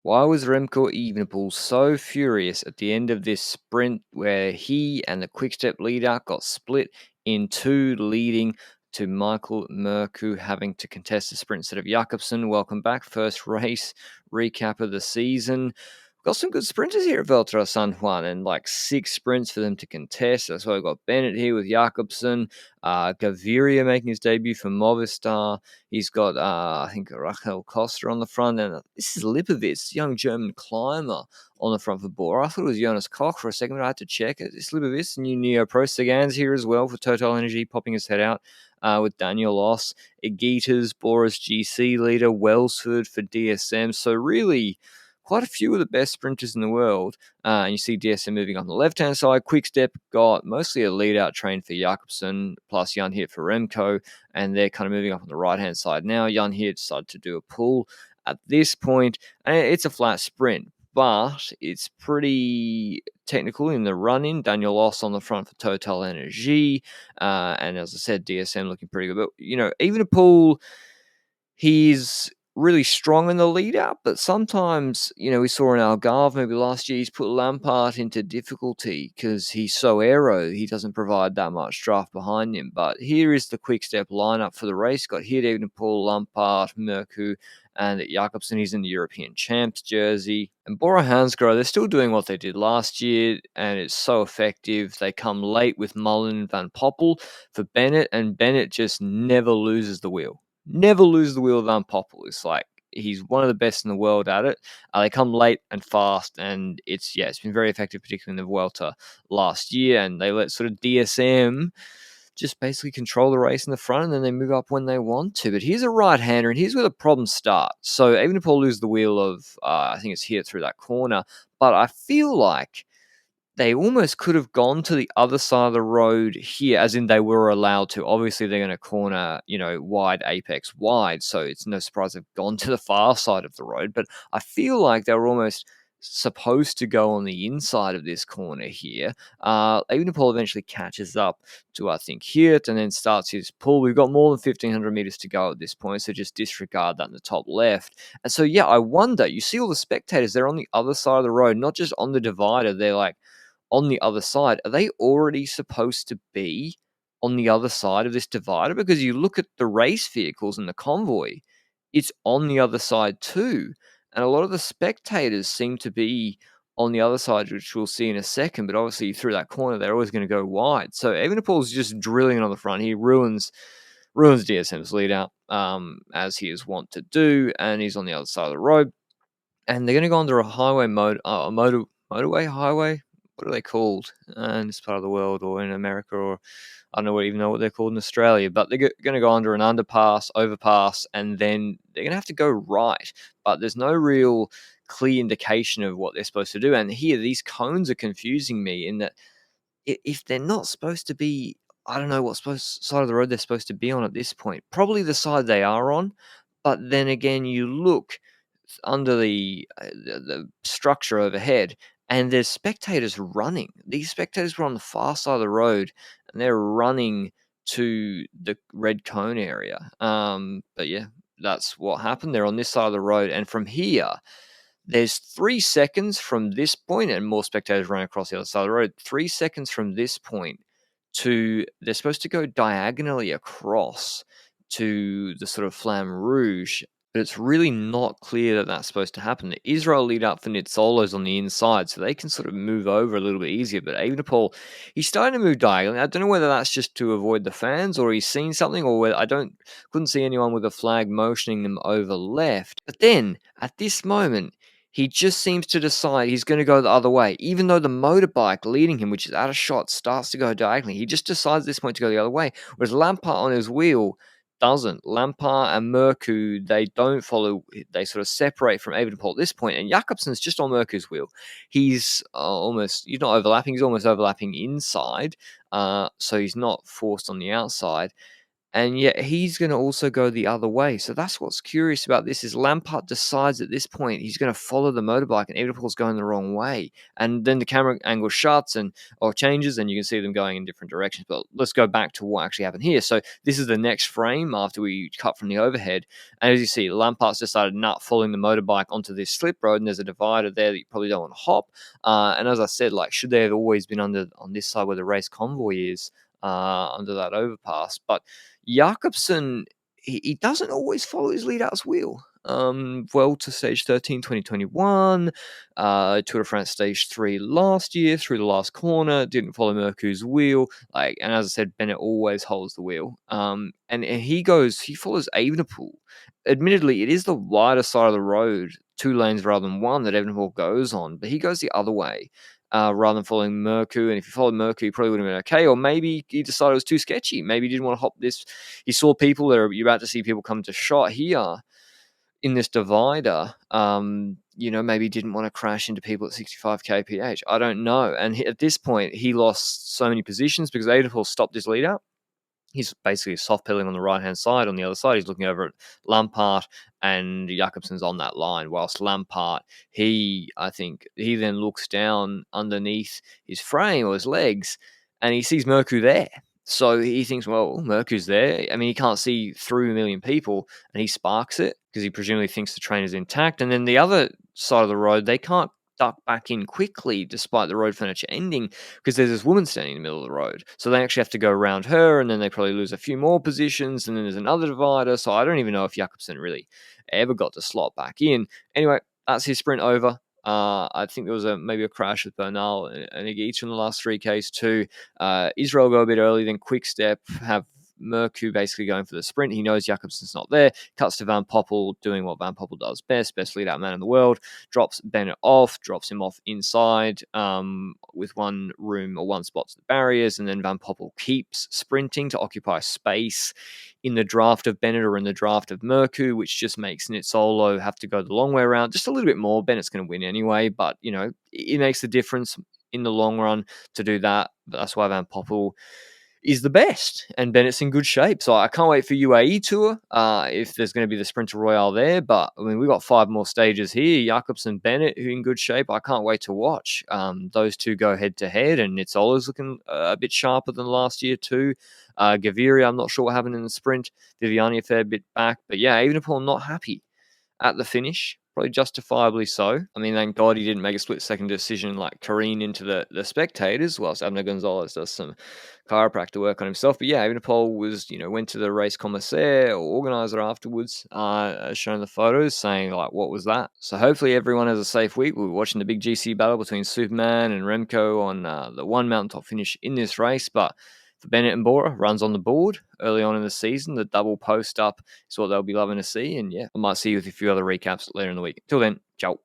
Why was Remco Evenepoel so furious at the end of this sprint where he and the Quickstep leader got split in two, leading to Michael Mørkøv having to contest the sprint instead of Jakobsen? Welcome back. First race recap of the season. Got some good sprinters here at Vuelta San Juan, and like 6 sprints for them to contest. That's why we've got Bennett here with Jakobsen, Gaviria making his debut for Movistar. He's got, I think, Rachel Costa on the front, and this is Lipovic, young German climber, on the front for Bora. I thought it was Jonas Koch for a second, but I had to check it. It's Lipovic, new Neo Pro Sagan's here as well for Total Energy, popping his head out with Daniel Oss. Igitas, Bora's GC leader, Welsford for DSM. So really, quite a few of the best sprinters in the world. And you see DSM moving on the left-hand side. Quickstep got mostly a lead-out train for Jakobsen, plus Jan Hirt for Remco, and they're kind of moving up on the right-hand side now. Jan Hirt decided to do a pull at this point, and it's a flat sprint, but it's pretty technical in the run-in. Daniel Oss on the front for Total Energy, and as I said, DSM looking pretty good. But, even a pull, he's really strong in the lead out, but sometimes, we saw in Algarve maybe last year, he's put Lampard into difficulty because he's so aero, he doesn't provide that much draft behind him. But here is the quick step lineup for the race. Got Hirt, Evenepoel, Lampard, Mørkøv, and Jakobsen. He's in the European Champs jersey. And Bora Hansgrohe, they're still doing what they did last year, and it's so effective. They come late with Mullen and Van Poppel for Bennett, and Bennett just never loses the wheel. Never lose the wheel of Van Poppel. It's like he's one of the best in the world at it. They come late and fast, and it's been very effective, particularly in the Vuelta last year. And they let sort of DSM just basically control the race in the front, and then they move up when they want to. But here's a right-hander, and here's where the problems start. So Evenepoel loses the wheel of, I think it's here through that corner, but I feel like they almost could have gone to the other side of the road here, as in they were allowed to. Obviously, they're going to corner, wide, apex wide, so it's no surprise they've gone to the far side of the road. But I feel like they were almost supposed to go on the inside of this corner here. Evenepoel eventually catches up to, I think, Hirt, and then starts his pull. We've got more than 1,500 meters to go at this point, so just disregard that in the top left. And so, I wonder, you see all the spectators, they're on the other side of the road, not just on the divider, they're like on the other side. Are they already supposed to be on the other side of this divider? Because you look at the race vehicles and the convoy, it's on the other side too. And a lot of the spectators seem to be on the other side, which we'll see in a second. But obviously, through that corner, they're always going to go wide. So Evenepoel's just drilling it on the front. He ruins DSM's lead out, as he is wont to do. And he's on the other side of the road. And they're going to go under a motorway, highway. What are they called in this part of the world, or in America, or I don't even know what they're called in Australia, but they're going to go under an underpass, overpass, and then they're going to have to go right. But there's no real clear indication of what they're supposed to do. And here, these cones are confusing me in that if they're not supposed to be, I don't know what side of the road they're supposed to be on at this point. Probably the side they are on. But then again, you look under the structure overhead, and there's spectators running. These spectators were on the far side of the road, and they're running to the red cone area. But that's what happened. They're on this side of the road, and from here, there's 3 seconds from this point, and more spectators running across the other side of the road. 3 seconds from this point they're supposed to go diagonally across to the sort of Flamme Rouge, but it's really not clear that that's supposed to happen. The Israel lead up for Nitzolo's on the inside, so they can sort of move over a little bit easier. But Evenepoel, he's starting to move diagonally. I don't know whether that's just to avoid the fans, or he's seen something, or whether couldn't see anyone with a flag motioning them over left. But then at this moment, he just seems to decide he's going to go the other way, even though the motorbike leading him, which is out of shot, starts to go diagonally. He just decides at this point to go the other way, whereas Lampard on his wheel doesn't. Lampard and Mørkøv, they don't follow. They sort of separate from Evenepoel at this point, and Jakobsen's just on Mørkøv's wheel. He's he's not overlapping. He's almost overlapping inside, so he's not forced on the outside. and yet he's going to also go the other way. So that's what's curious about this is Lampard decides at this point he's going to follow the motorbike, and Evenepoel's going the wrong way. And then the camera angle shuts or changes, and you can see them going in different directions. But let's go back to what actually happened here. So this is the next frame after we cut from the overhead. And as you see, Lampard's decided not following the motorbike onto this slip road, and there's a divider there that you probably don't want to hop. And as I said, like, should they have always been on this side where the race convoy is, under that overpass? But Jakobsen, he doesn't always follow his lead out's wheel. Vuelta stage 13, 2021, Tour de France stage 3 last year, through the last corner, didn't follow Mercu's wheel. And as I said, Bennett always holds the wheel. And he follows Evenepoel. Admittedly, it is the wider side of the road, 2 lanes rather than 1, that Evenepoel goes on, but he goes the other way. Rather than following Mercu. And if you followed Mercu, he probably would have been okay. Or maybe he decided it was too sketchy. Maybe he didn't want to hop this. He saw people you're about to see people come to shot here in this divider. Maybe he didn't want to crash into people at 65 kph. I don't know. And at this point, he lost so many positions because Evenepoel stopped his lead out. He's basically soft pedaling on the right-hand side. On the other side, he's looking over at Lampard, and Jakobsen's on that line. Whilst Lampard, I think he then looks down underneath his frame or his legs, and he sees Mercu there. So he thinks, well, Mercu's there. I mean, he can't see through a million people, and he sparks it because he presumably thinks the train is intact. And then the other side of the road, they can't duck back in quickly despite the road furniture ending because there's this woman standing in the middle of the road. So they actually have to go around her, and then they probably lose a few more positions, and then there's another divider. So I don't even know if Jakobsen really ever got to slot back in. Anyway, that's his sprint over. I think there was maybe a crash with Bernal and Iggy in the last 3Ks too. Israel go a bit early, then Quick Step have Mercu basically going for the sprint. He knows Jakobsen's not there. Cuts to Van Poppel doing what Van Poppel does best lead out man in the world. Drops Bennett off, drops him off inside with one spot to the barriers, and then Van Poppel keeps sprinting to occupy space in the draft of Bennett or in the draft of Mercu, which just makes Nizzolo have to go the long way around just a little bit more. Bennett's going to win anyway, but it makes a difference in the long run to do that. But that's why Van Poppel is the best, and Bennett's in good shape. So I can't wait for UAE Tour if there's going to be the Sprinter Royale there. But I mean, we've got 5 more stages here. Jakobsen, Bennett, who are in good shape. I can't wait to watch those two go head to head, and Nizzolo's looking a bit sharper than last year too. Gaviria, I'm not sure what happened in the sprint. Viviani a fair bit back, but yeah, Evenepoel not happy at the finish. Probably justifiably so. I mean, thank God he didn't make a split-second decision like careen into the spectators, whilst Abner Gonzalez does some chiropractor work on himself. But yeah, Evenepoel went to the race commissaire or organizer afterwards, showing the photos, saying like, what was that? So hopefully everyone has a safe week. We'll be watching the big GC battle between Superman and Remco on the one mountaintop finish in this race. But for Bennett and Bora, runs on the board early on in the season. The double post up is what they'll be loving to see. And yeah, I might see you with a few other recaps later in the week. Till then, ciao.